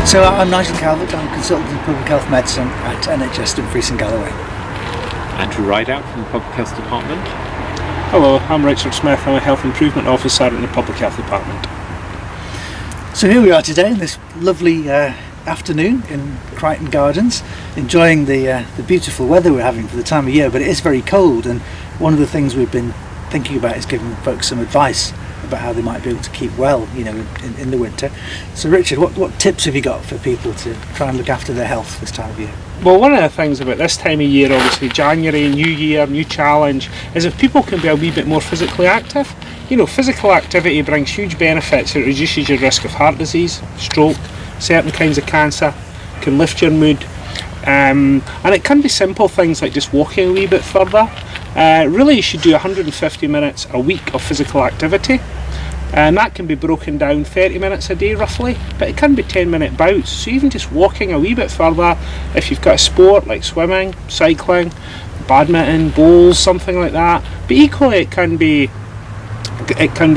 So I'm Nigel Calvert, I'm a consultant in public health medicine at NHS Dumfries and Galloway. Andrew Rideout from the Public Health Department. Hello, I'm Richard Smith, I'm a Health Improvement Officer in the Public Health Department. So here we are today in this lovely afternoon in Crichton Gardens, enjoying the beautiful weather we're having for the time of year, but it is very cold, and one of the things we've been thinking about is giving folks some advice about how they might be able to keep well, in the winter. So Richard, what tips have you got for people to try and look after their health this time of year? Well, one of the things about this time of year, obviously January, new year, new challenge, is if people can be a wee bit more physically active. Physical activity brings huge benefits. It reduces your risk of heart disease, stroke, certain kinds of cancer, can lift your mood, and it can be simple things like just walking a wee bit further. Really, you should do 150 minutes a week of physical activity, and that can be broken down 30 minutes a day roughly, but it can be 10-minute bouts. So even just walking a wee bit further, if you've got a sport like swimming, cycling, badminton, bowls, something like that. But equally it can be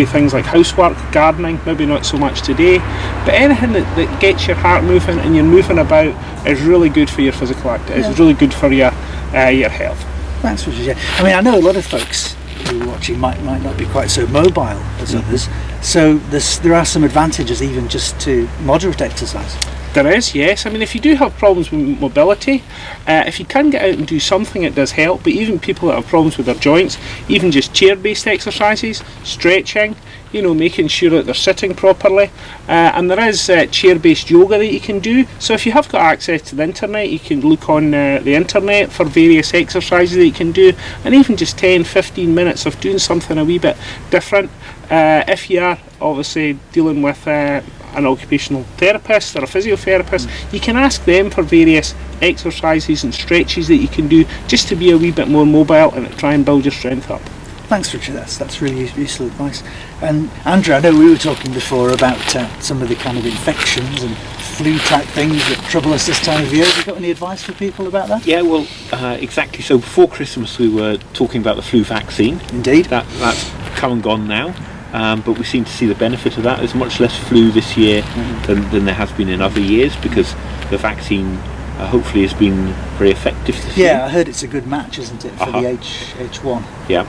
things like housework, gardening, maybe not so much today, but anything that gets your heart moving and you're moving about is really good for your physical activity. It's really good for your health. Thanks, Richard. Yeah. I know a lot of folks who are watching might not be quite so mobile as others, so there are some advantages even just to moderate exercise. There is, yes. If you do have problems with mobility, if you can get out and do something, it does help. But even people that have problems with their joints, even just chair-based exercises, stretching, making sure that they're sitting properly. And there is chair-based yoga that you can do. So if you have got access to the internet, you can look on the internet for various exercises that you can do. And even just 10-15 minutes of doing something a wee bit different. If you are obviously dealing with an occupational therapist or a physiotherapist, you can ask them for various exercises and stretches that you can do just to be a wee bit more mobile and try and build your strength up. Thanks, Richard. That's really useful advice. And Andrew, I know we were talking before about some of the kind of infections and flu-type things that trouble us this time of year. Have you got any advice for people about that? Yeah, well, exactly. So before Christmas we were talking about the flu vaccine. Indeed. That's come and gone now. But we seem to see the benefit of that. There's much less flu this year than there has been in other years, because the vaccine hopefully has been very effective this year. Yeah, I heard it's a good match, isn't it, for the H1? Yeah.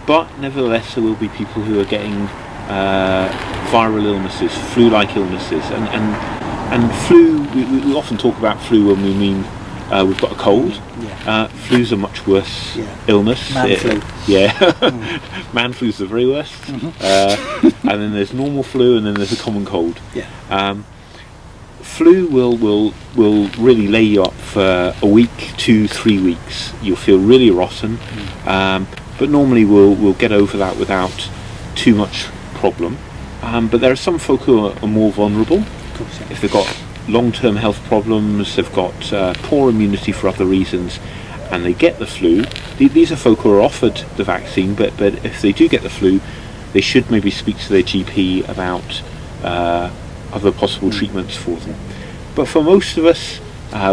But nevertheless there will be people who are getting viral illnesses, flu-like illnesses, and flu, we often talk about flu when we mean we've got a cold. Flu's a much worse illness. Man flu. Yeah. Man flu's the very worst. And then there's normal flu, and then there's a common cold. Flu will really lay you up for a week, 2-3 weeks. You'll feel really rotten, but normally we'll get over that without too much problem. But there are some folk who are more vulnerable. Of course, if they've got long-term health problems, they've got poor immunity for other reasons, and they get the flu. These are folk who are offered the vaccine, but if they do get the flu, they should maybe speak to their GP about other possible treatments for them. But for most of us,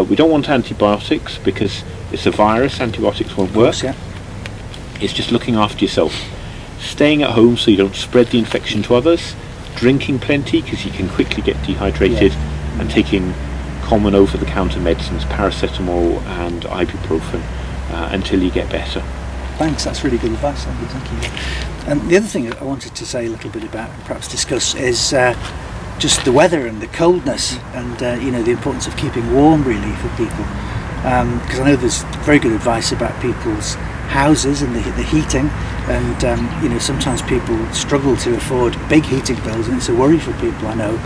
we don't want antibiotics because it's a virus. Antibiotics won't work. Of course, It's just looking after yourself. Staying at home so you don't spread the infection to others. Drinking plenty because you can quickly get dehydrated. And taking common over-the-counter medicines, paracetamol and ibuprofen, until you get better. Thanks, that's really good advice. Thank you. And the other thing I wanted to say a little bit about, and perhaps discuss, is just the weather and the coldness, and the importance of keeping warm really for people. Because I know there's very good advice about people's houses and the heating, and sometimes people struggle to afford big heating bills, and it's a worry for people, I know.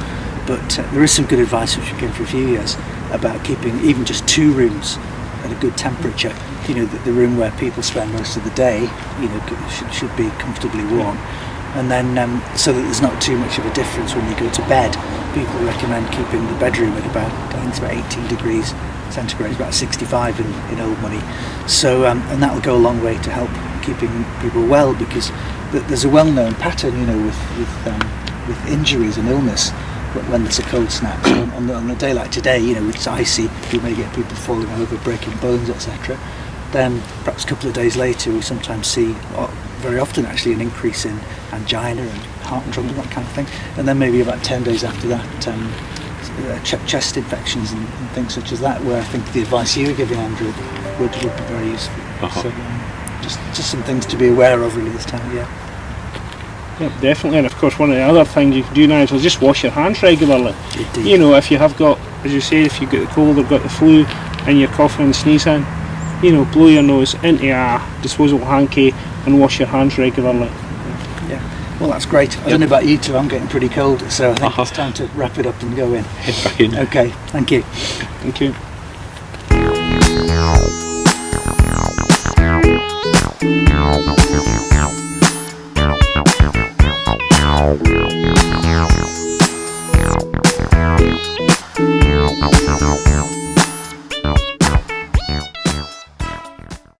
But there is some good advice which we've given for a few years about keeping even just 2 rooms at a good temperature. The room where people spend most of the day, should be comfortably warm. And then so that there's not too much of a difference when you go to bed. People recommend keeping the bedroom at about, I think it's about 18 degrees centigrade, about 65 in old money. So and that will go a long way to help keeping people well, because there's a well-known pattern, with injuries and illness when there's a cold snap. So on a day like today, it's icy, you may get people falling over, breaking bones, etc. Then perhaps a couple of days later we sometimes see, very often actually, an increase in angina and heart trouble, that kind of thing. And then maybe about 10 days after that, chest infections and things such as that, where I think the advice you were giving, Andrew, would be very useful. Uh-huh. So just some things to be aware of really this time of year. Yeah, definitely. And of course, one of the other things you can do, Nigel, is just wash your hands regularly. Indeed. You know, if you have got, as you say, if you've got the cold or got the flu and you're coughing and sneezing, you know, blow your nose into a disposable hanky and wash your hands regularly. Yeah. Well, that's great. I don't know about you two, I'm getting pretty cold, so I think it's time to wrap it up and go in. Head back in. Okay, thank you. Thank you.